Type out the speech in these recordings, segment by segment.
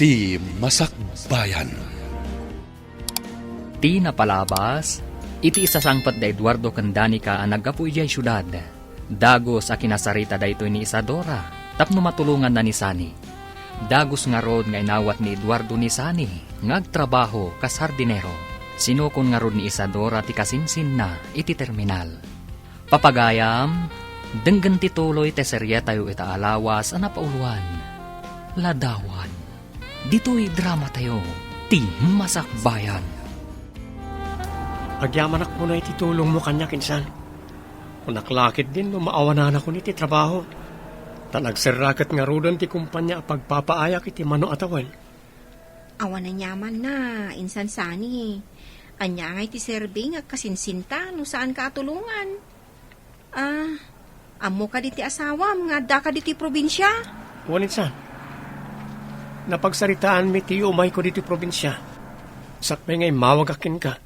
Ti Masakbayan. Ti napalabas, iti isasangpat da Eduardo ken Danica ang naggapu ijay syudad. Dagos a kinasarita daytoy ni Isadora, tapno matulungan na ni Sani. Dagos nga rod nga inawat ni Eduardo ni Sani, ngagtrabaho kas hardinero. Sinukon nga rod ni Isadora ti kasinsin na iti terminal. Papagayam, denggen ti tuloy te serye tayo ita alawas a napauluan. Ladawan, dito'y drama tayo, Ti Masakbayan. Agyaman ako na ititulong mo kanya kinsan. Kung naklakit din, maawanan ako ni ti trabaho. Talagserrakat nga rudan ti kumpanya pagpapaayak iti mano atawan. Awan na nyaman na, insan Sani. Anya nga iti serving at kasinsinta no saan ka atulungan. Amo ka diti asawam nga da ka diti probinsya. Wanit san? Napagsaritaan mi ti umay ko diti probinsya. Sakmay ngay mawagakin ka.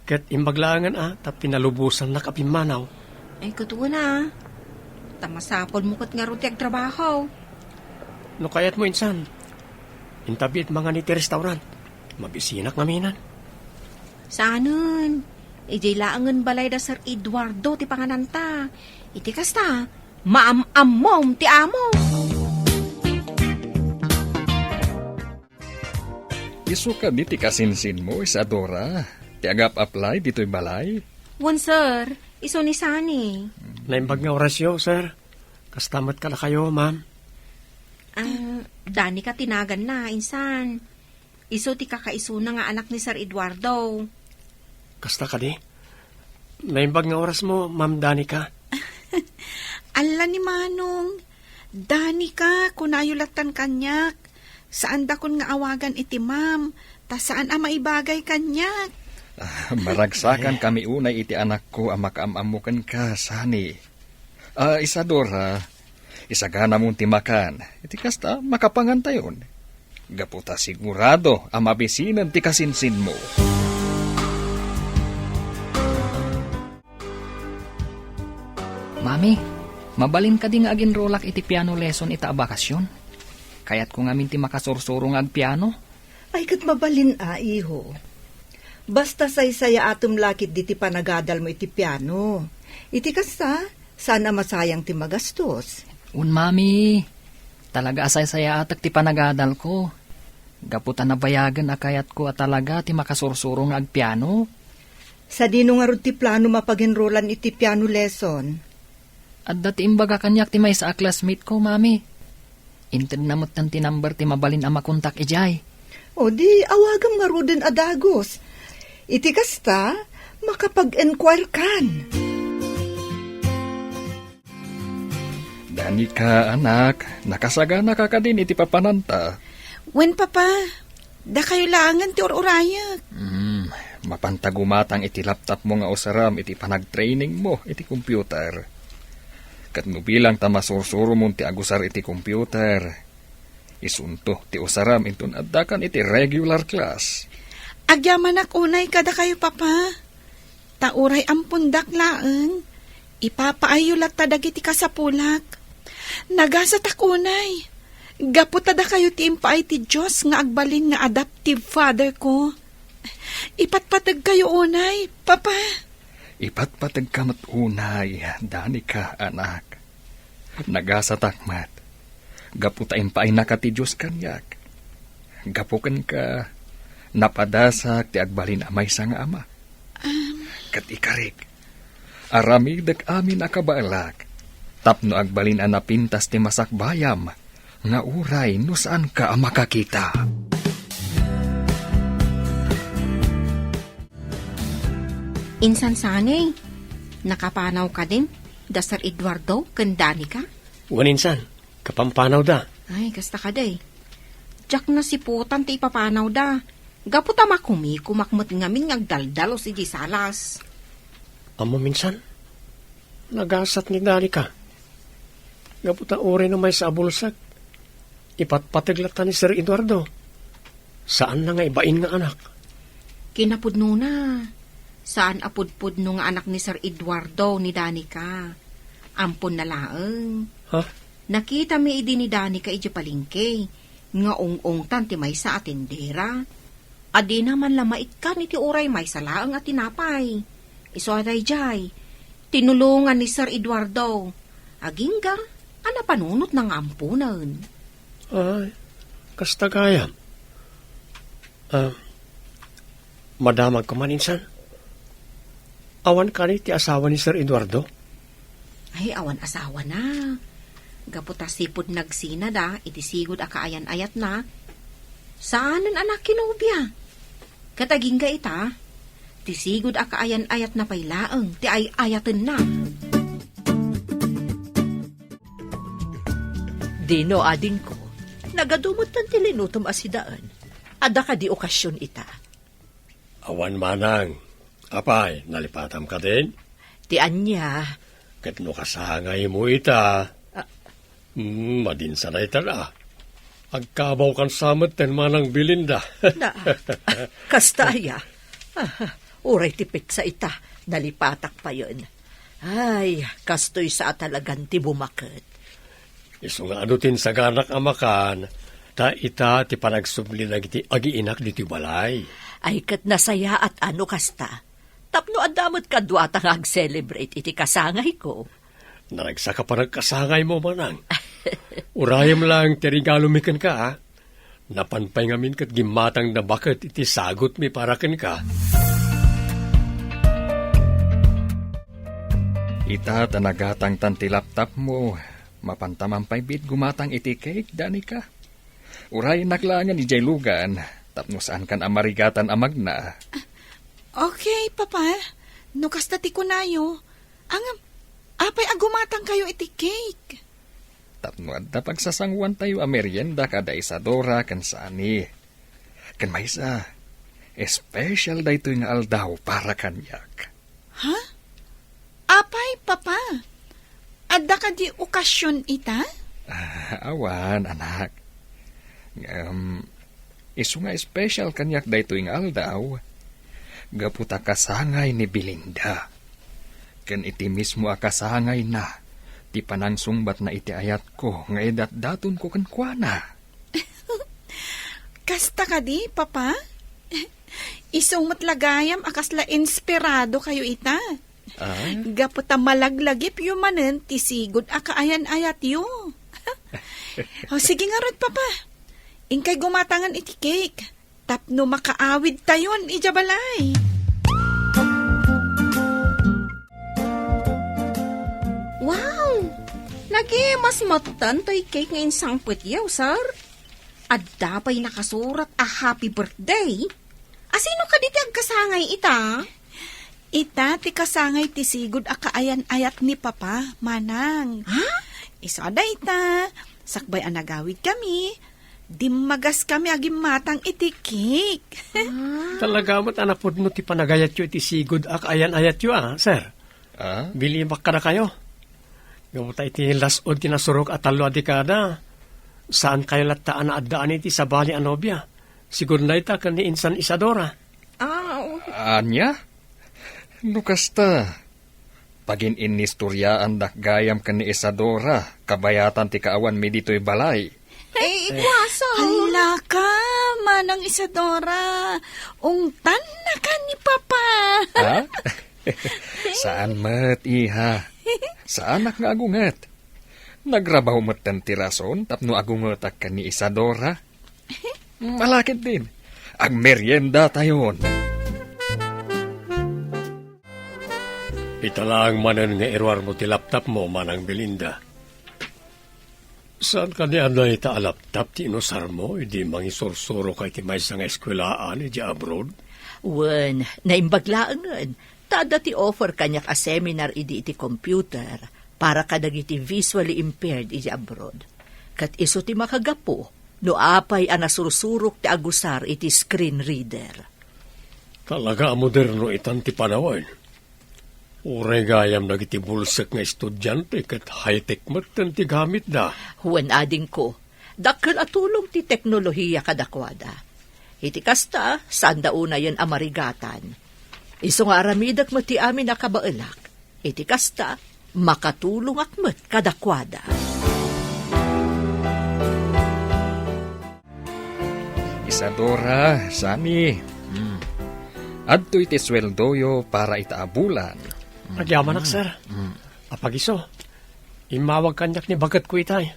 Kat imbaglangan tap tinalubusan na kapimanaw. Ay kutuwa na. Tamasapol mo kat nga ruti ag trabaho. No kayat mo insan. Intabit mga niti restaurant. Mabisinak ngaminan. Saanan? Ijay laangan balay da Sir Eduardo ti pangananta. Iti kasta, maam-ammom ti amo. Isu ka di ti kasinsin mo, Isadora. Ti agap-apply dito'y balay. Wan sir, iso ni Sani. Naimbag nga orasyo, sir. Kastamat ka na kayo, ma'am. Dani ka tinagan na, insan. Iso ti kakaiso na nga anak ni Sir Eduardo. Kasta ka di? Naimbag nga oras mo, ma'am Danica. Alla ni Manong, Danica, kunayulatan kanyak. Saan da kun nga awagan iti ma'am, ta saan maibagay kanyak. Maragsakan kami unay iti anak ko ang makaamamukan ka, Sani. Isadora, isagana mong timakan. Iti kasta, makapangantayon. Gaputa sigurado ang mabisinan ti kasinsin mo. Mami, mabalin ka di nga agin rolak iti piano lesson ita bakasyon. Kaya't kung amin ti makasursurong ag piano. Ay kat mabalin iho. Basta say-saya atom lakit di ti panagadal mo iti piano. Iti kasta, sana masayang ti magastos. Mami, talaga asay-saya atak ti panagadal ko. Gaputan na bayagan akayat ko at talaga ti makasursurong ag piano. Sa dino nga ron ti plano mapaginrolan iti piano lesson. At dati imbaga kanyak ti may sa classmate ko, Mami. Inted namot ng tinamber ti mabalin ang makontak ijay. O di, awagam nga ruden adagos. Iti kasta, makapag-enquire kan. Danica, anak, nakasagana ka ka din iti papananta. Wen papa, da kayo langan ti or-urayak. Mapantagumatang iti laptop mo nga usaram iti panag-training mo iti computer. Kat no bilang tamasursurong mo ti agusar iti computer. Isunto ti usaram intun addakan iti regular class. Agyaman unay kada kayo papa. Tauray ang pundak laeng. Ipapaayulat tadagiti kasapulak. Nagasat unay. Gaputada kayo ti impaay ti Diyos nga agbalin nga adoptive father ko. Ipatpatag kayo unay, papa. Ipatpatag kamat unay, Danica, anak. Nagasatakmat. Gaputa impaay na ka ti Diyos kanyak. Gapukan ka, napadasak ti agbalin amay sa nga ama. Kat ikarik, aramidek amin akabaalak. Tapno agbalin anapintas ti masakbayam. Nga uray no saan ka ang makakita. Insan Sani, nakapanaw ka din? Da Sir Eduardo, kandani ka? Waninsan, kapampanaw da. Ay, kasta ka day. Jack na si putan ti ipapanaw da. Gaputa makumi, kumakmat ngamin ngagdaldalo si Gisalas. Amo minsan, nagasat ni Danica. Gaputa uri na may sa abulsak. Ipatpatiglata ni Sir Eduardo. Saan na nga ibain nga anak? Kinapudno na. Saan apudpudno nga anak ni Sir Eduardo ni Danica? Ampon na laeng. Ha? Nakita mi idi ni Danica iji palingke. Nga ong-ongtan ti may sa atindera. Adi naman lamait ka ni ti uray may salaang at tinapay. Iso aday jay, tinulungan ni Sir Eduardo. Agingga, ana panunot ng ampunan. Ay, kasta kaya. Madamag ka man insan. Awan ka ni ti asawa ni Sir Eduardo? Ay, awan asawa na. Gaputa sipod nagsina da, itisigod akaayan-ayat na. Saanan anak kinubya? Kataging ga ita, tisigod akaayan-ayat na pailaang, ti ay-ayatan na. Dino, ading ko, nagadumot ng tilinutom asidaan. Ada ka di okasyon ita. Awan manang. Apay, nalipatam ka din? Ti anya, Kat no kasangay mo ita. Madinsa na ita na. Agkabaw kan samet ten manang Belinda. na, kastaya. Uray tipik sa ita, nalipatak pa yun. Ay, kastoy sa talagang ti bumakit. Iso nga adutin sa ganak amakan. Ta ita ti panagsubli na iti agiinak di ti balay. Ay kat nasaya at ano kasta. Tapno adamot kadwata nga ag-celebrate iti kasangay ko. Naragsa ka pa nagkasangay mo manang. Urayam lang ti regalo mi ken ka ha. Napanpay ngamin kat gimatang na bakit iti sagot mi para ken ka. Ita tanagatang tanti laptop mo. Mapantamang bit gumatang iti cake, Danica. Uray naklangan ni Jay Lugan. Tapno saan kan amarigatan amag na. Okay, papa. No kasta ti kunayo. Ang apay agumatang kayo iti cake. Tapno adda pagsasangwan tayo a merienda kada Isadora kan sani. Kan maysa, special da ito nga aldaw para kanyak. Ha? Apay, papa. Adda ka di okasyon ita? Awan, anak. Isu nga special kanyak da ito nga aldaw. Gaputa kasangay ni Belinda. Ken iti mismo akasangay na. Ti panangsungbat na iti ayat ko nga edat-daton ko kankwana. Kasta ka di, papa? Isong matlagayam akasla inspirado kayo ita. Gaputa malaglagip yumanen ti sigod akaayan-ayat yu. Sige nga rod, papa. Ingkay gumatangan iti cake. Tapno makaawid tayon, ijabalay. Wow! Lagi mas matutan to'y cake ngayon sang putyaw, sir. At dapay nakasurat a happy birthday. Asino ka diti agkasangay ita? Ita, ti kasangay ti sigod akaayan-ayat ni papa, manang. Ha? Isada ita, sakbay anagawid kami. Dimagas kami agim matang iti cake. Talaga mo't anapod no ti panagayat yu iti sigod akayan-ayat yu sir. Bili makara kayo. Gamuta iti lasod tinasurok at talo adikada. Saan kayo lataan na addaan iti sa bali anobya? Siguro na ita kan ni Insan Isadora. Anya? Nukasta. Pagin inistoryaan gayam kan ni Isadora, kabayatan ti kaawan mi dito'y balay. Ikwasa. Hala ka, manang Isadora. Ungtan na ka ni papa. Ha? Saan mat, iha? Saan nga agungat? Nagrabaho mat tan tirason, tapno agungatak ka ni Isadora? Malakit din. Ang merienda tayon. Italang manan nga irwar mo ti laptop mo, manang Belinda. Saan ka ni anay ta laptop ti inosar mo? Hindi mangisursuro kay ti may sang eskwelaan di abroad? Wen, naimbaglaangan. Tada ti offer kanyak a seminar idi iti computer para kadagiti visually impaired iti abroad. Kat iso ti makagapo, no apay a nasursurok ti agusar iti screen reader. Talaga moderno itan ti panawan. Uray gayam nagiti bulsek nga estudyante kat high-tech matan ti gamit da. Huwan ading ko, dakkel atulong ti teknolohiya kadakwada. Iti kasta, saan dauna yun amarigatan. Iso nga aramidak mo ti amin nakabaelak. Iti kasta, makatulong akmet kadakwada. Isadora, Sani. Adto iti sweldoyo para itaabulan. Nagyaman ak, sir. Apagiso. Imawag kanyak ni bagat ko itay.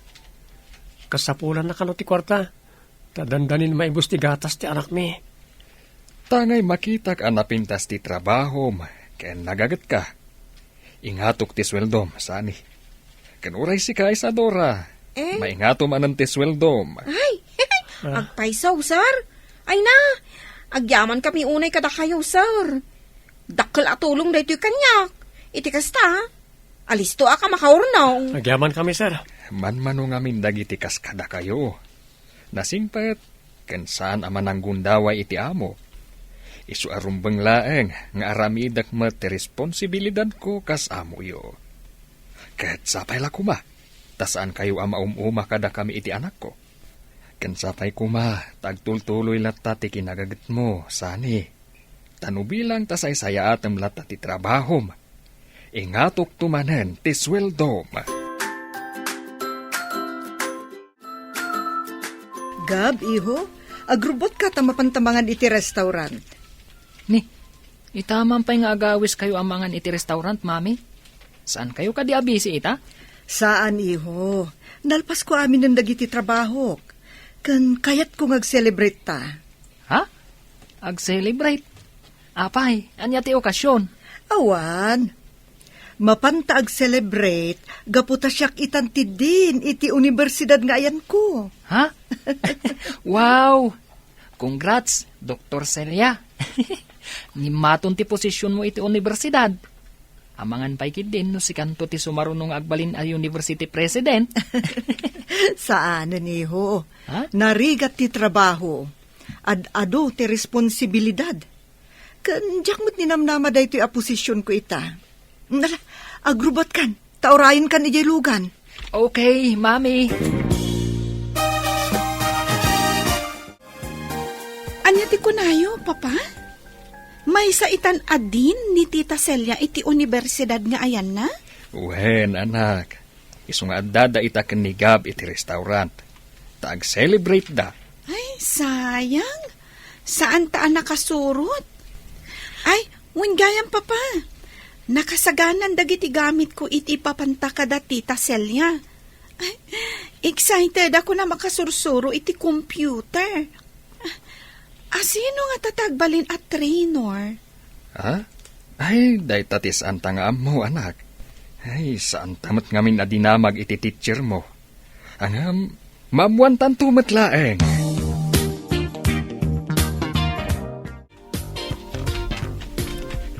Kasapulan na kano ti kwarta. Tadandanin maibus ti gatas ti anak mi. Tangay makitak anapintas ti trabaho, kaya nagagat ka. Ingatok ti sweldom, Sani. Kanuray si ka, Isadora. Maingatom anan ti sweldom. Ay, agpaisaw, sir. Ay na, agyaman kami unay kada kayo, sir. Dakkel atulong dahito kanyak. Iti kasta, alisto ka makaurnaw. Nagyaman kami, sir. Manmano ngamin dagiti kaskada kayo. Nasingpet, saan aman ang gundaway iti amo. Isu arumbang laeng nga aramidak met responsibilidad ko kas amo yo. Ket sapay la kuma, tasaan kayo ama umuma kada kami iti anak ko. Ken sapay kuma, tagtultuloy latta ti kinagagat mo, Sani. Tanubilang tasay saya atem latta ti trabahom. Ingatok tumanen ti sweldom. Gab, iho, agrubot ka tamapantamangan iti restaurant. Ni, itaman pa'y nga agawis kayo amangan iti restaurant, mami? Saan kayo kadi abisi ita? Saan, iho? Nalpas ko amin ng dagiti trabaho. Kan kayat ko mag-celebrate ta. Ha? Ag-celebrate? Apay, anya ti okasyon? Awan. Mapanta ag-celebrate, gaputa siyak itantid din iti universidad nga ayan ko. Ha? Wow! Congrats, Dr. Celia. Nimaton ti posisyon mo iti universidad. Amangan pa'y din no si kanto ti sumarunong agbalin a university president. Saan, iho? Ha? Narigat ti trabaho. Ad-ado ti responsibilidad. Kan diyak mo't ninamnama da ito a posisyon ko ita. Nala, agrubot kan. Taurayin kan ijay lugan. Okay, mami. Anya ti kunayo, papa? May sa itan adin ni Tita Celia iti universidad nga ayan na? Wen, anak. Isu nga adada ita kanigab iti restaurant. Tag-celebrate da. Ay, sayang. Saan taan nakasurot? Ay, gayam, papa. Nakasaganan dagiti gamit ko iti papanta kada Tita Celia. Ay, excited ako na makasursuro iti computer. Sino nga tatagbalin at trainer? Ha? Ay, day tatis ang tangaam mo, anak. Ay, saan tamat ngamin na dinamag iti teacher mo? Angam, mamuantan tumat laeng.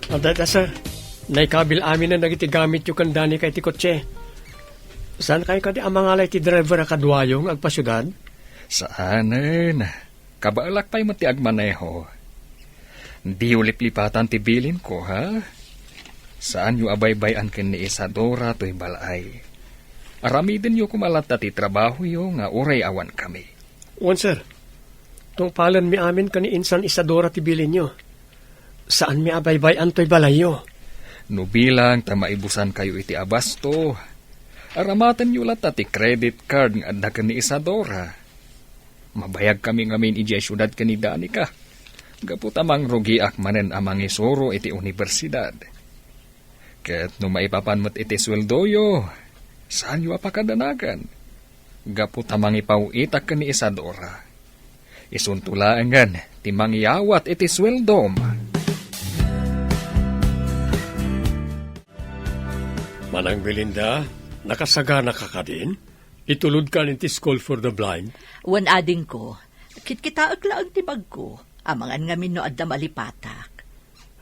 Adada, sir. Naikabil amin na nagiti gamit yung kandani kay ti kotse. Saan kayo kadi amangalay ti driver a kadwayong agpasyudad? Saanen? Kabaalak pa'y mati agmaneho. Di ulip-lipatan ti bilin ko, ha? Saan yu abay-bayan ken ni Isadora to'y balay? Aramidin yu kumalata ti trabaho yu nga uray awan kami. Wan, sir. Tungpalan mi amin kani insan Isadora ti bilin nyo. Saan mi abay-bayan to'y balay yo? No bilang ta maibusan kayo iti abasto, aramatan yu lata ti credit card nga adda ken ni Isadora. Mabayag kami ngamin iti syudad ken ni Danica. Gapot amang rugiak manen amang isuro iti universidad. Ket no maipapanmet iti sweldoyo, saan yu apakadanagan? Gapot amang ipauitak ken ni Isadora. Isuntulaangan ti mangyawat iti sweldom. Manang Belinda, nakasagana ka ka din? Itulod ka ninti School for the Blind? Wan ading ko, kitkita aglaang tibag ko, amangan ngamin no adda malipatak.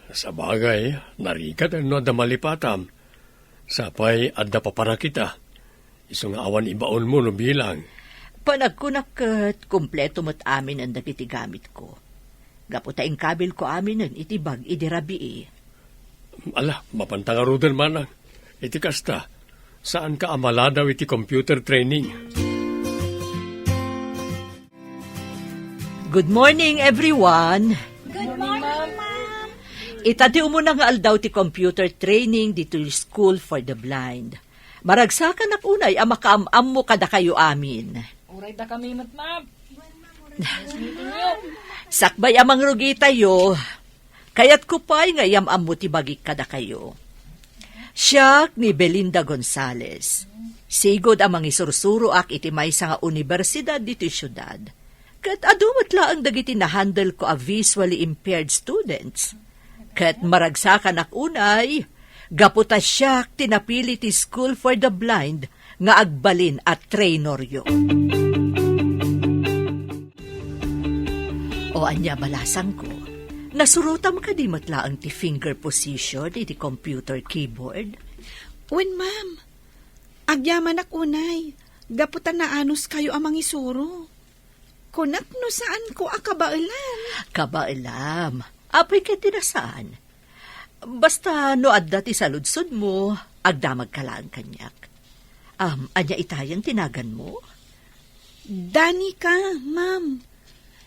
Sa bagay, narikat no adda malipatam. Sapay, adda papara kita. Iso nga awan ibaon mo no bilang. Panagkunakat, kumpleto mo't amin ang dagiti gamit ko. Gaputaing kabil ko amin nun itibag idirabi. Ala, mapantangarudan manang. Iti kasta, saan ka amala daw iti computer training? Good morning, everyone! Good morning, ma'am! Itati umuna nga aldaw ti computer training dito yung School for the Blind. Maragsakan na punay ang makaamam mo kada kayo amin. Uray da kami mat, ma'am. Sakbay amang rugi tayo. Kaya't kupay ngayam amu ti bagik kada kayo. Siya ni Belinda Gonzales. Sigod amang isursuro ak iti maysa nga universidad dito syudad. Kat adumot laang dagiti na-handle ko a visually impaired students. Kat maragsakan ak unay, gaputa siya tinapili ti School for the Blind nga agbalin at trainoryo. O anya balasang ko, nasurutam ka di matlaang ti finger position iti computer keyboard? Wen, ma'am. Agyaman ak unay. Gaputan na anos kayo amang isuro. Kunak no saan ko akabailan. Kabailam. Apay ka tinasaan. Basta no adda ti saludsod mo, agdamag ka lang kanyak. Anya itayang tinagan mo? Danica, ma'am.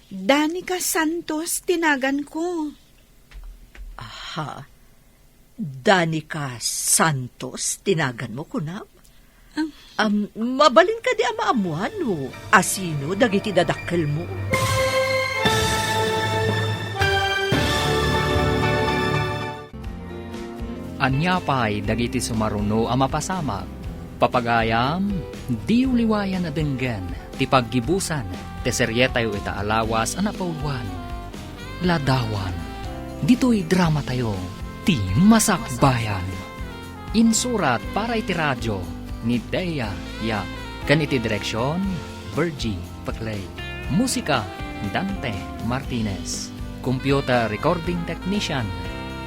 Danica Santos tinagan ko. Aha. Danica Santos tinagan mo, kunam? Mabalin ka di amaamuan, no? Asino dagiti dadakkel mo? Anya pa'y dagiti sumaruno a mapasamak. Papagayam, di uliwayan na denggan, ti paggibusan, ti seryetayo ita alawas anapauwan. Ladawan, dito'y drama tayo, ti Masakbayan. Insurat para iti radyo, ni Dea Yak. Kan iti direksyon, Virgie Paclay. Musika, Dante Martinez. Computer Recording Technician,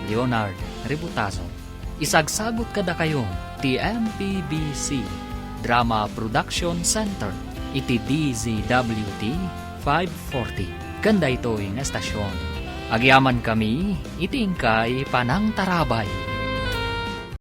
Leonard Rebutazo. Isagsagot kada kayo, ti MPBC Drama Production Center, iti DZWT 540. Kanda ito'y nga estasyon. Agyaman kami, itingkay panang tarabay.